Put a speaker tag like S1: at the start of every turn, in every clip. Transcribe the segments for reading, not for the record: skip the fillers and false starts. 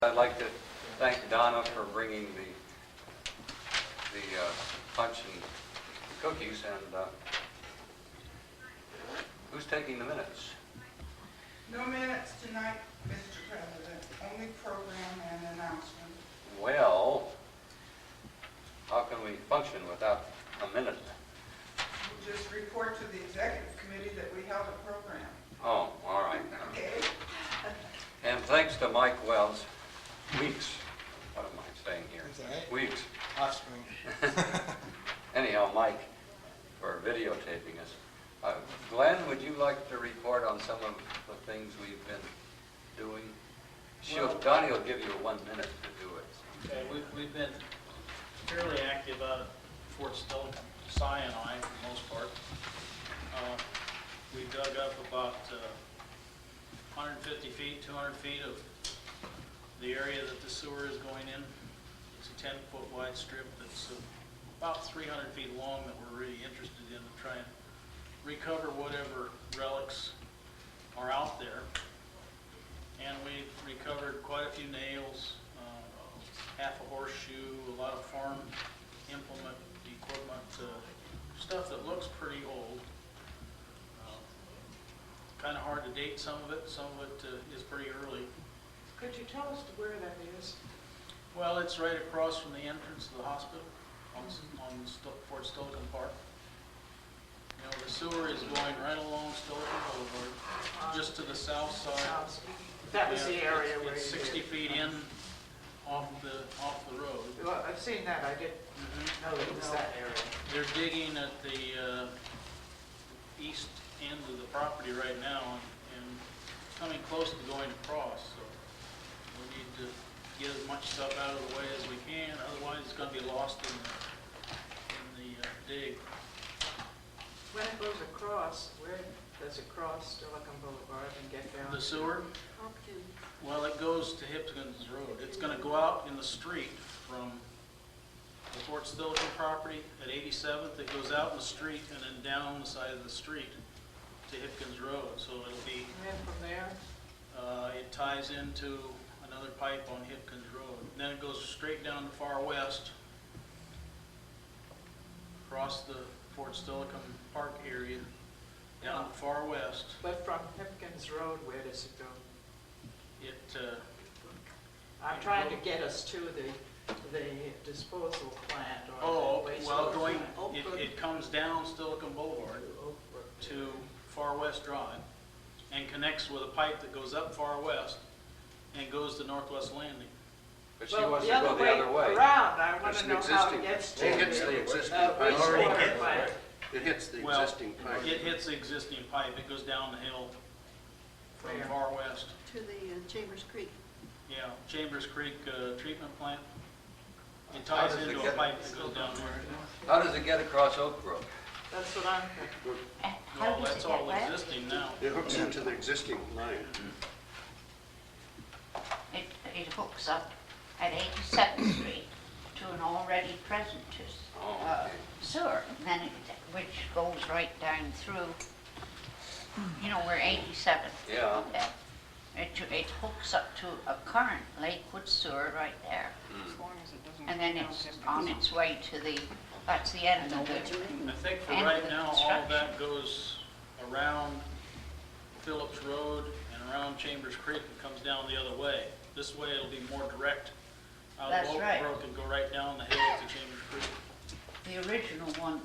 S1: I'd like to thank Donna for bringing the punch and cookies, and who's taking the minutes?
S2: No minutes tonight, Mr. President, only program and announcement.
S1: Well, how can we function without a minute?
S2: We'll just report to the executive committee that we held a program.
S1: Oh, all right.
S2: Okay.
S1: And thanks to Mike Wells, Weeks, what am I saying here?
S3: That's all right.
S1: Weeks.
S3: Offspring.
S1: Anyhow, Mike, for videotaping us. Glenn, would you like to report on some of the things we've been doing? Donnie will give you 1 minute to do it.
S4: Okay, we've been fairly active out at Fort Sinai for the most part. We dug up about 150 feet, 200 feet of the area that the sewer is going in. It's a 10-foot wide strip that's about 300 feet long that we're really interested in to try and recover whatever relics are out there. And we've recovered quite a few nails, half a horseshoe, a lot of farm implement equipment, stuff that looks pretty old. Kind of hard to date some of it is pretty early.
S2: Could you tell us where that is?
S4: Well, it's right across from the entrance to the hospital on Fort Stolican Park. You know, the sewer is going right along Stolican Boulevard, just to the south side.
S2: That was
S4: Yeah,
S2: the area where
S4: it's
S2: you
S4: 60
S2: did.
S4: feet in off the road.
S2: Well, I've seen that. I didn't know it was that area.
S4: They're digging at the east end of the property right now and coming close to going across. So we need to get as much stuff out of the way as we can, otherwise it's going to be lost in the dig.
S5: When it goes across, where does it cross Stolican Boulevard and get down?
S4: The sewer? Well, it goes to Hipkins Road. It's going to go out in the street from the Fort Stolican property at 87th. It goes out in the street and then down the side of the street to Hipkins Road. So it'll be,
S5: And then from there?
S4: it ties into another pipe on Hipkins Road. And then it goes straight down to Far West, across the Fort Stolican Park area, down to Far West.
S5: But from Hipkins Road, where does it go? I'm trying to get us to the disposal plant or the wastewater plant.
S4: It comes down Stolican Boulevard to Far West Drive and connects with a pipe that goes up Far West and goes to Northwest Landing.
S1: But she
S5: Well,
S1: wants to go the other way.
S5: around, I want
S6: There's
S5: to
S6: an
S5: know how
S6: existing-
S5: it gets to
S6: It hits the existing pipe.
S5: wastewater plant.
S6: It hits the
S4: Well,
S6: existing pipe.
S4: it hits the existing pipe. It goes down the hill from
S5: Where?
S4: Far West.
S7: To the Chambers Creek.
S4: Yeah, Chambers Creek treatment plant. It
S1: How
S4: ties
S1: does it
S4: into a
S1: get-
S4: pipe that goes down there.
S1: How does it get across Oak Brook?
S5: That's what I'm thinking.
S4: Well, that's all existing now.
S6: It hooks into the existing line.
S8: It hooks up at 87th Street to an already present
S1: Oh, okay.
S8: sewer, and then which goes right down through, you know, where 87th.
S1: Yeah.
S8: Okay. It hooks up to a current Lakewood sewer right there. And then it's on its way to that's the end of it.
S4: I think for
S8: And
S4: right
S8: the
S4: now, all
S8: construction.
S4: that goes around Phillips Road and around Chambers Creek and comes down the other way. This way it'll be more direct out of
S8: That's
S4: Oak
S8: right.
S4: Brook and go right down the hill to Chambers Creek.
S8: The original one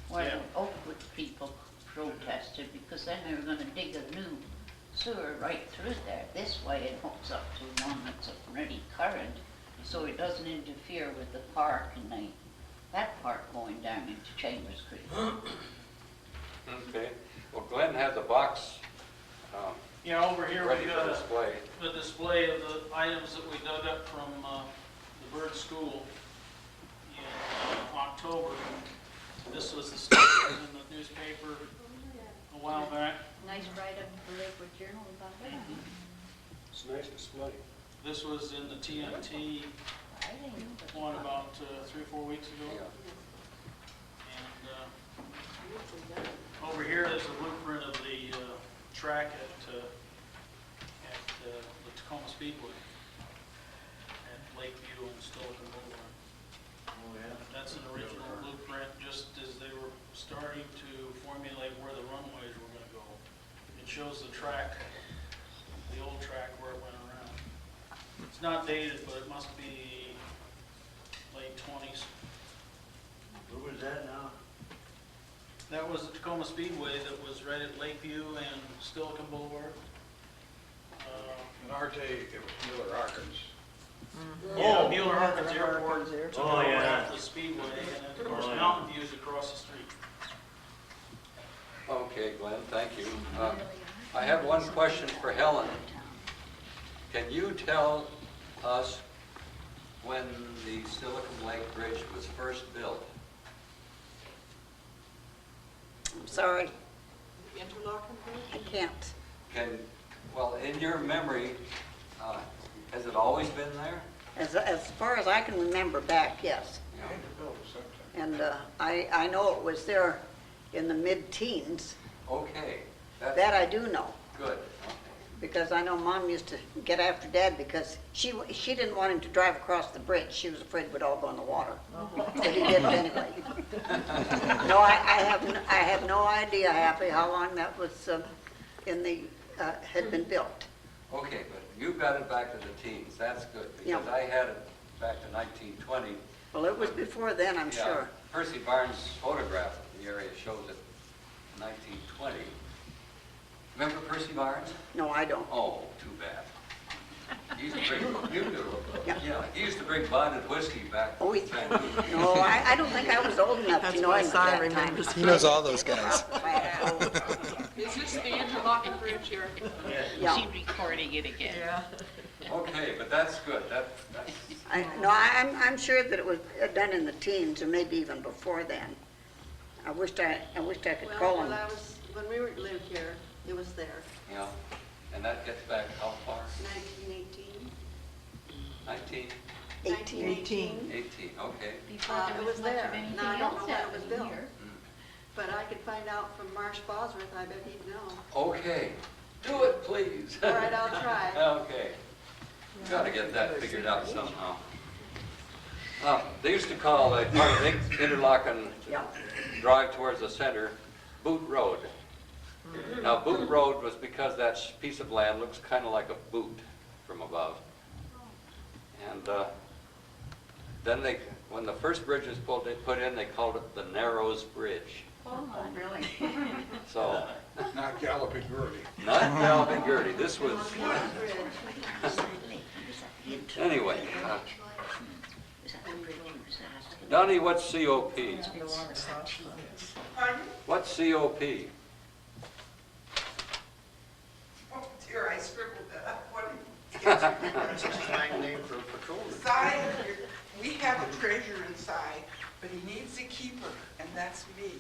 S8: where
S4: Yeah.
S8: the Oakwood people protested because then they were going to dig a new sewer right through there. This way it hooks up to one that's already current, so it doesn't interfere with the park and that part going down into Chambers Creek.
S1: Okay. Well, Glenn has a box
S4: Yeah, over here
S1: ready
S4: we
S1: for
S4: got
S1: display.
S4: a display of the items that we dug up from the bird school in October. This was the stuff that was in the newspaper a while back.
S7: Nice write-up in the Lakewood Journal about that.
S6: It's a nice display.
S4: This was in the TNT one about 3 or 4 weeks ago.
S1: Yeah.
S4: And over here there's a blueprint of the track at the Tacoma Speedway. That's an original blueprint, just as they were starting to formulate where the runways were gonna go. It shows the track, the old track where it went around. It's not dated, but it must be late 20s.
S9: Where was that now?
S4: That was the Tacoma Speedway that was right at Lakeview and Silicon Boulevard.
S3: In our day, it was Miller Harkins.
S4: Yeah, Mueller Harkins Airport. To the
S9: Oh, yeah.
S4: left, the Speedway, and then of course
S9: Oh, yeah.
S4: Mountain View's across the street.
S1: Okay, Glenn, thank you. I have one question for Helen. Can you tell us when the Silicon Lake Bridge was first built?
S7: I'm sorry,
S5: Interlochen
S7: I
S5: bridge?
S7: can't.
S1: Well, in your memory, has it always been there?
S7: As far as I can remember back, yes.
S1: Yeah.
S3: They had to build it sometime.
S7: And I know it was there in the mid-teens.
S1: Okay,
S7: That
S1: that's
S7: I do know,
S1: good.
S7: because I know Mom used to get after Dad because she didn't want him to drive across the bridge. She was afraid we'd all go in the water. But he did it anyway. No, I have no idea, Happy, how long that was had been built.
S1: Okay, but you got it back to the teens, that's good,
S7: Yeah.
S1: because I had it back to 1920.
S7: Well, it was before then, I'm
S1: Yeah,
S7: sure.
S1: Percy Barnes' photograph of the area shows it 1920. Remember Percy Barnes?
S7: No, I don't.
S1: Oh, too bad. He used to bring, you do.
S7: Yeah.
S1: Yeah, he used to bring bonded whiskey back.
S7: Oh, no, I don't think I was old enough to know him at that time.
S3: He knows all those guys.
S5: Is this the Interlochen bridge here?
S7: Yeah.
S8: She recording it again.
S5: Yeah.
S1: Okay, but that's good, that's,
S7: I'm sure that it was done in the teens or maybe even before then. I wished I could call
S10: Well,
S7: him.
S10: when we lived here, it was there,
S1: you know, and that gets back how far?
S10: 1918.
S1: 19,
S7: 18.
S1: 18, okay.
S7: Uh,
S10: It
S7: it
S10: was there. Now, I don't know when it was built, but I could find out from Marsh Bosworth, I bet he'd know.
S1: Okay, do it, please.
S10: All right, I'll try.
S1: Okay. Got to get that figured out somehow. They used to call the Interlochen
S7: Yeah.
S1: drive towards the center Boot Road. Now, Boot Road was because that piece of land looks kind of like a boot from above. And then when the first bridge was put in, they called it the Narrows Bridge.
S7: Oh, really?
S1: So,
S3: Not Galloping Gertie.
S1: not Calvin Gertie, this was, anyway. Donnie, what's COP?
S2: Pardon?
S1: What's COP?
S2: Oh dear, I scribbled that up. What
S6: That's a slang name for a patrolman.
S2: inside, we have a treasurer inside, but he needs a keeper, and that's me.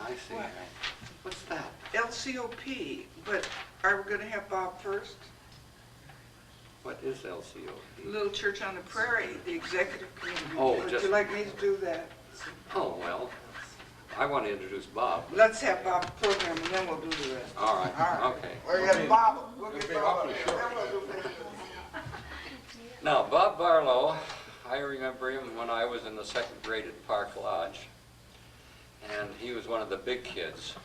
S1: I see.
S2: What? What's that? LCOP, but are we gonna have Bob first?
S1: What is LCOP?
S2: Little Church on the Prairie, the executive committee.
S1: Oh,
S2: Would
S1: just-
S2: you like me to do that?
S1: Oh, well, I want to introduce Bob.
S2: Let's have Bob program, and then we'll do the rest.
S1: All right,
S2: All right.
S1: okay.
S2: We'll get Bob, we'll get
S3: It'll be
S2: Bob.
S3: awfully short.
S2: Then we'll do that.
S1: Now, Bob Barlow, I remember him when I was in the second grade at Park Lodge, and he was one of the big kids.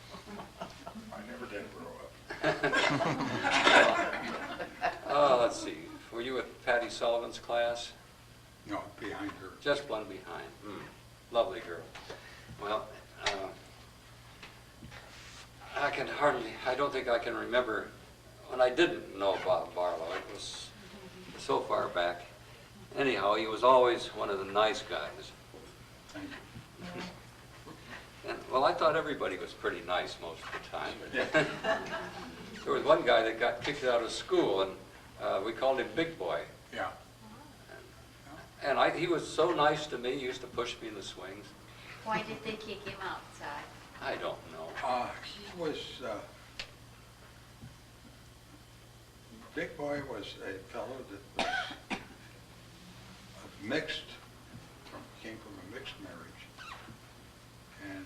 S3: I never did grow up.
S1: Oh, let's see, were you with Patty Sullivan's class?
S3: No, behind her.
S1: Just one behind. Lovely girl. Well, I don't think I can remember when I didn't know Bob Barlow. It was so far back. Anyhow, he was always one of the nice guys.
S3: Thank you.
S1: And, well, I thought everybody was pretty nice most of the time. There was one guy that got kicked out of school, and we called him Big Boy.
S3: Yeah.
S1: And he was so nice to me, he used to push me in the swings.
S7: Why did they kick him outside?
S1: I don't know.
S3: He was, Big Boy was a fellow that was mixed, came from a mixed marriage. And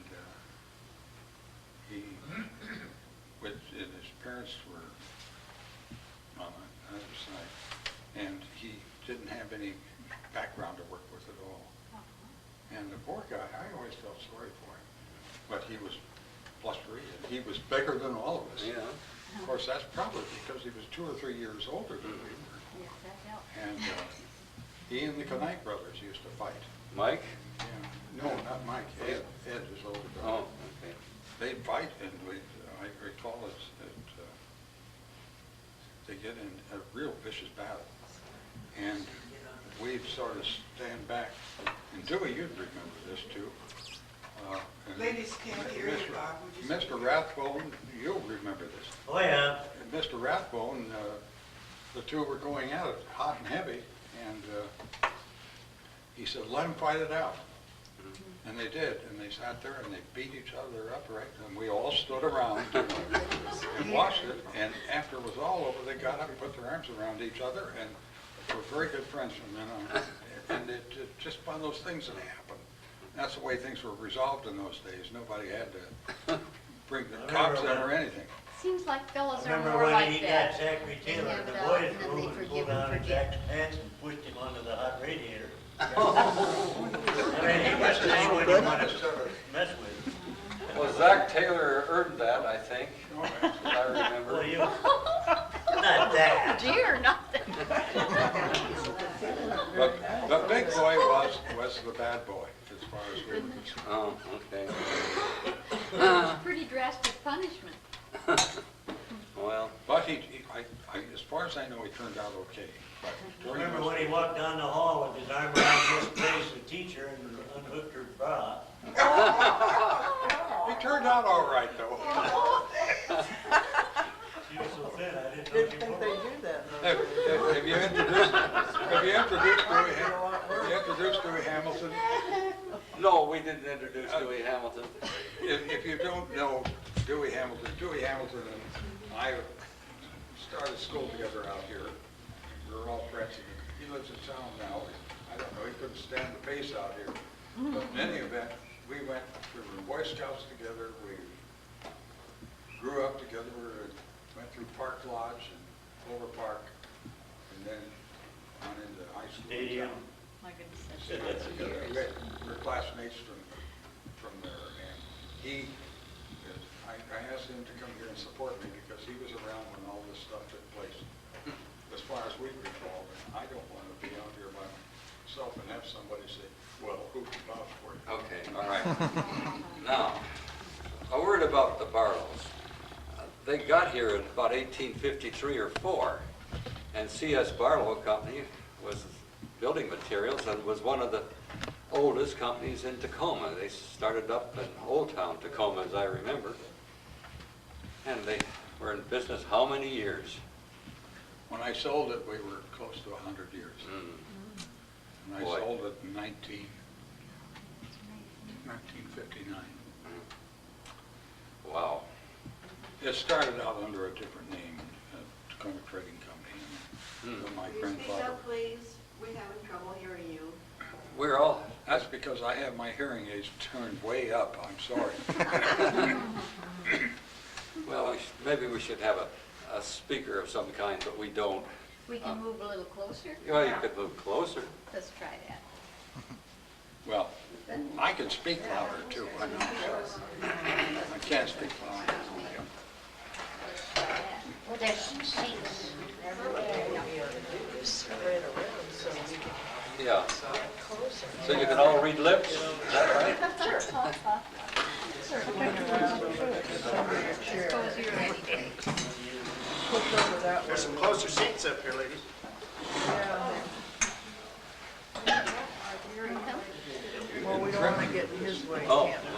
S3: his parents were on the other side. And he didn't have any background to work with at all. And the poor guy, I always felt sorry for him. But he was blustery, and he was bigger than all of us.
S1: Yeah.
S3: Of course, that's probably because he was 2 or 3 years older than we were.
S8: Yes, that helps.
S3: And he and the Knight brothers used to fight.
S1: Mike?
S3: Yeah. No, not Mike. Ed. Ed is older brother.
S1: Oh, okay.
S3: They'd fight, and I recall that they get in a real vicious battle. And we'd sort of stand back. And Dewey, you'd remember this too. And
S2: Ladies can't hear you, Bob. Would you
S3: Mr. Rathbone, you'll remember this.
S9: Oh, yeah.
S3: And Mr. Rathbone, the two were going at it, hot and heavy, and he said, let them fight it out. And they did, and they sat there and they beat each other up, right? And we all stood around and watched it, and after it was all over, they got up and put their arms around each other, and were very good friends from then on. And it just one of those things that happened. That's the way things were resolved in those days. Nobody had to bring the cops in or anything.
S11: Seems like fellas are
S9: Remember
S11: more
S9: when
S11: like
S9: he got
S11: that.
S9: Zachary
S11: They
S9: Taylor,
S11: have
S9: the
S11: doubt,
S9: boys
S11: and then
S9: room,
S11: they
S9: and
S11: forgive
S9: pulled
S11: and
S9: down
S11: forget.
S9: Jack's pants and pushed him onto the hot radiator. I mean, he wouldn't want to sort of mess with him.
S1: Well, Zach Taylor earned that, I think, as I remember.
S9: Well, you, not that.
S11: Dear, nothing.
S3: But Big Boy was the bad boy, as far as we were concerned.
S1: Oh, okay.
S11: Pretty drastic punishment.
S1: Well,
S3: But as far as I know, he turned out okay. But during
S9: Remember
S3: those
S9: when he walked down the hall with his arm around Miss Grace, the teacher, and unhooked her bra?
S3: He turned out all right, though.
S9: She was so thin, I didn't know
S5: Didn't
S9: she
S5: think
S9: was.
S5: they do that.
S3: Have you introduced Dewey Hamilton?
S1: no, we didn't introduce Dewey Hamilton.
S3: If you don't know Dewey Hamilton and I started school together out here. We were all friends. He lives in town now. I don't know, he couldn't stand the pace out here. But in any event, we were Boy Scouts together. We grew up together. We went through Park Lodge and Clover Park, and then on into high school in
S9: Stadium.
S3: town.
S11: My goodness,
S3: Did that together. We're classmates from there, and I asked him to come here and support me because he was around when all this stuff took place. As far as we recall, I don't want to be out here by myself and have somebody say, well, who can vouch for you?
S1: Okay, all right. Now, a word about the Barlows. They got here in about 1853 or 4, and C.S. Barlow Company was building materials and was one of the oldest companies in Tacoma. They started up in Old Town Tacoma, as I remember. And they were in business how many years?
S3: When I sold it, we were close to 100 years. And I
S1: Boy.
S3: sold it in 1959.
S1: Wow.
S3: It started out under a different name, Tacoma Trading Company. And my
S10: Can you speak
S3: grandfather.
S10: up, please? We're having trouble hearing you.
S1: We're all,
S3: That's because I have my hearing aids turned way up. I'm sorry.
S1: well, maybe we should have a speaker of some kind, but we don't.
S11: We can move a little closer.
S1: Well, you could move closer.
S11: Let's try that.
S3: Well, I can speak louder too. I'm not sorry. I can't speak louder.
S8: Well, there's some seats.
S5: Spread around so we can
S1: Yeah.
S5: get closer.
S1: So you can all read lips, is that right?
S5: Swing around a little bit under your chair.
S11: Suppose you're ready, Dave.
S5: Push over that way.
S6: There's some closer seats up here, ladies.
S5: Yeah.
S11: Here he comes.
S5: Well, we don't want to get in his way.
S1: Oh.
S5: Can't film.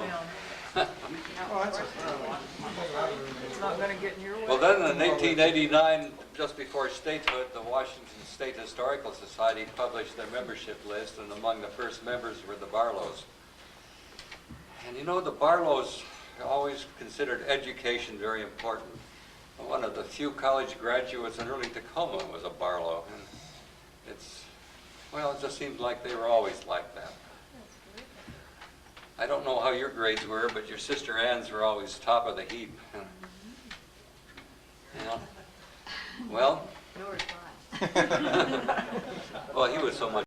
S5: It's not going to get in your way.
S1: Well, then in 1889, just before statehood, the Washington State Historical Society published their membership list, and among the first members were the Barlows. And you know, the Barlows always considered education very important. One of the few college graduates in early Tacoma was a Barlow, and well, it just seemed like they were always like that. I don't know how your grades were, but your sister Ann's were always top of the heap. Yeah. Well,
S11: Yours, mine.
S1: well, he was so much